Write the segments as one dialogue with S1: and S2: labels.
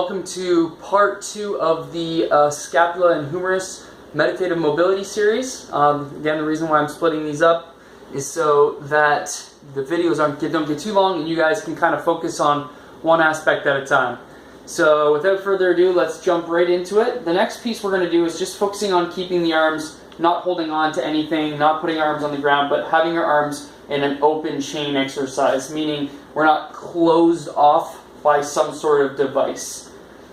S1: Welcome to part 2 of the scapula and humerus meditative mobility series. Again, the reason why I'm splitting these up is so that the videos don't get too long and you guys can kind of focus on one aspect at a time. So without further ado, let's jump right into it. The next piece we're going to do is just focusing on keeping the arms, not holding on to anything, not putting our arms on the ground, but having our arms in an open chain exercise, meaning we're not closed off by some sort of device.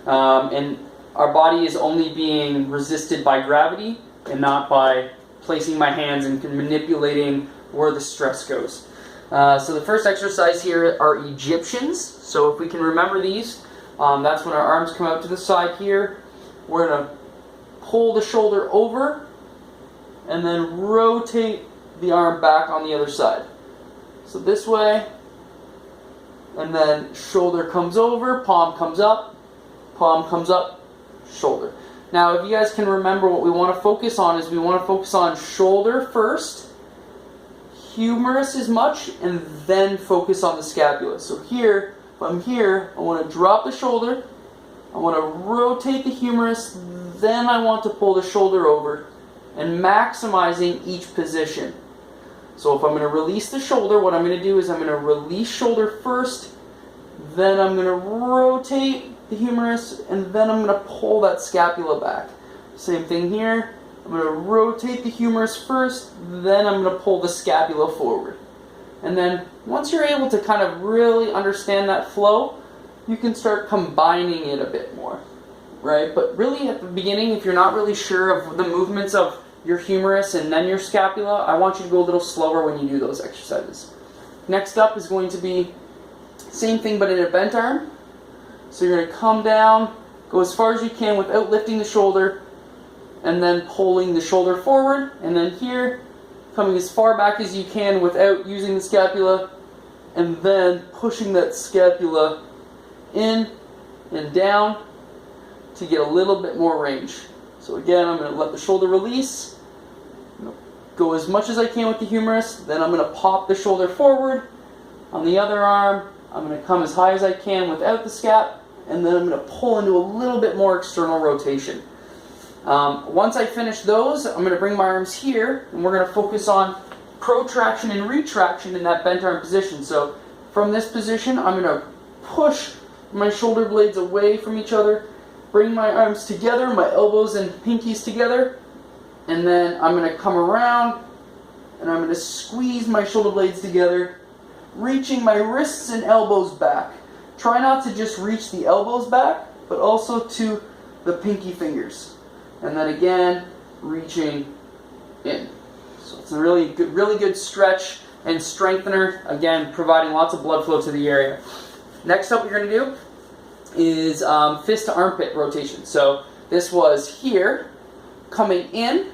S1: And our body is only being resisted by gravity and not by placing my hands and manipulating where the stress goes. So the first exercise here are Egyptians. So if we can remember these, that's when our arms come out to the side here. We're going to pull the shoulder over and then rotate the arm back on the other side. So this way, and then shoulder comes over, palm comes up, shoulder. Now if you guys can remember, what we want to focus on is we want to focus on shoulder first, humerus as much, and then focus on the scapula. So here, if I'm here, I want to drop the shoulder, I want to rotate the humerus, then I want to pull the shoulder over, and maximizing each position. So if I'm going to release the shoulder, what I'm going to do is I'm going to release shoulder first, then I'm going to rotate the humerus, and then I'm going to pull that scapula back. Same thing here. I'm going to rotate the humerus first, then I'm going to pull the scapula forward. And then once you're able to kind of really understand that flow, you can start combining it a bit more, right? But really at the beginning, if you're not really sure of the movements of your humerus and then your scapula, I want you to go a little slower when you do those exercises. Next up is going to be same thing but in a bent arm. So you're going to come down, go as far as you can without lifting the shoulder, and then pulling the shoulder forward, and then here, coming as far back as you can without using the scapula, and then pushing that scapula in and down to get a little bit more range. So again, I'm going to let the shoulder release, go as much as I can with the humerus, then I'm going to pop the shoulder forward. On the other arm, I'm going to come as high as I can without the scap, and then I'm going to pull into a little bit more external rotation. Once I finish those, I'm going to bring my arms here, and we're going to focus on protraction and retraction in that bent arm position. So from this position, I'm going to push my shoulder blades away from each other, bring my arms together, my elbows and pinkies together, and then I'm going to come around, and I'm going to squeeze my shoulder blades together, reaching my wrists and elbows back. Try not to just reach the elbows back, but also to the pinky fingers. And then again, reaching in. So it's a really good stretch and strengthener, again, providing lots of blood flow to the area. Next up, what you're going to do is fist to armpit rotation. So this was here, coming in,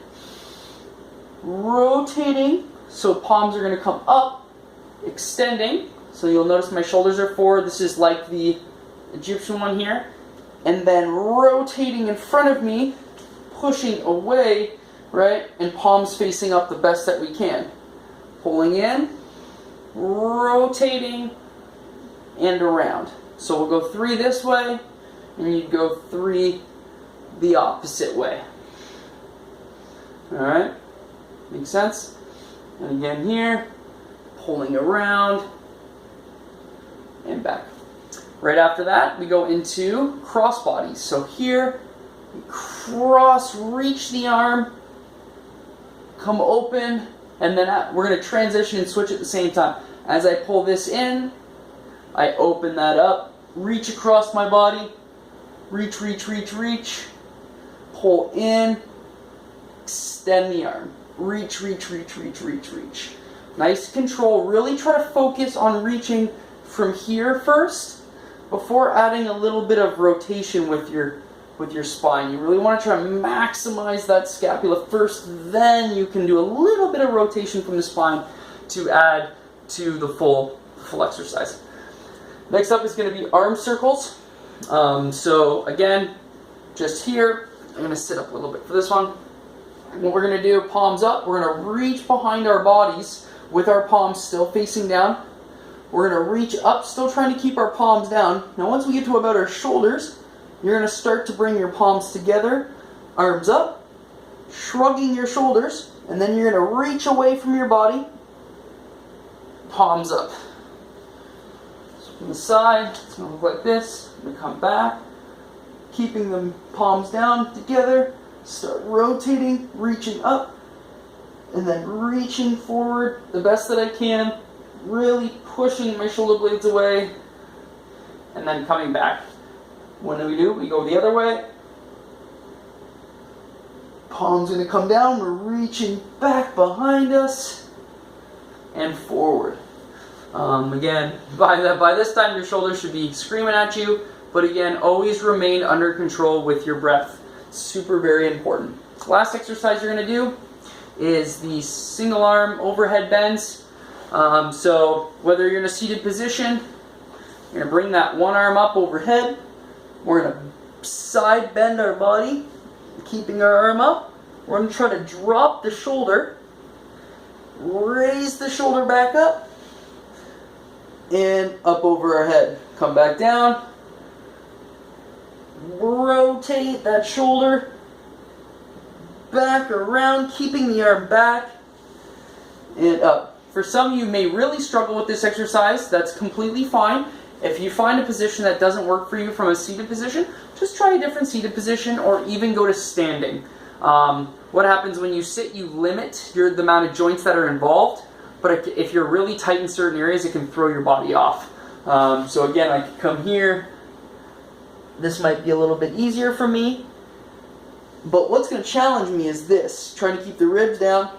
S1: rotating, so palms are going to come up, extending, so you'll notice my shoulders are forward. This is like the Egyptian one here. And then rotating in front of me, pushing away, right, and palms facing up the best that we can. Pulling in, rotating, and around. So we'll go 3 this way, and you go 3 the opposite way. Alright? Makes sense? And again here, pulling around, and back. Right after that, we go into crossbodies. So here, we cross, reach the arm, come open, and then we're going to transition and switch at the same time. As I pull this in, I open that up, reach across my body, reach, pull in, extend the arm, reach. Nice control. Really try to focus on reaching from here first before adding a little bit of rotation with your spine. You really want to try to maximize that scapula first, then you can do a little bit of rotation from the spine to add to the full exercise. Next up is going to be arm circles. So again, just here, I'm going to sit up a little bit for this one. What we're going to do, palms up, we're going to reach behind our bodies with our palms still facing down. We're going to reach up, still trying to keep our palms down. Now once we get to about our shoulders, you're going to start to bring your palms together, arms up, shrugging your shoulders, and then you're going to reach away from your body, palms up. So from the side, it's going to look like this. We come back, keeping the palms down together, start rotating, reaching up, and then reaching forward the best that I can, really pushing my shoulder blades away, and then coming back. What do? We go the other way. Palms going to come down, we're reaching back behind us, and forward. Again, by this time your shoulders should be screaming at you, but again, always remain under control with your breath. Super very important. The last exercise you're going to do is the single arm overhead bends. So whether you're in a seated position, you're going to bring that one arm up overhead. We're going to side bend our body, keeping our arm up. We're going to try to drop the shoulder, raise the shoulder back up, and up over our head. Come back down, rotate that shoulder back around, keeping the arm back and up. For some of you may really struggle with this exercise. That's completely fine. If you find a position that doesn't work for you from a seated position, just try a different seated position or even go to standing. What happens when you sit, you limit the amount of joints that are involved, but if you're really tight in certain areas, it can throw your body off. So again, I can come here. This might be a little bit easier for me, but what's going to challenge me is this, trying to keep the ribs down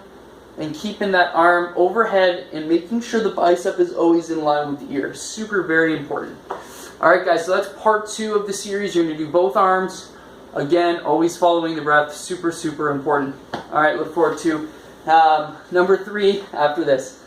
S1: and keeping that arm overhead and making sure the bicep is always in line with the ear. Super very important. Alright guys, so that's part 2 of the series. You're going to do both arms. Again, always following the breath. Super, super important. Alright, look forward to number 3 after this.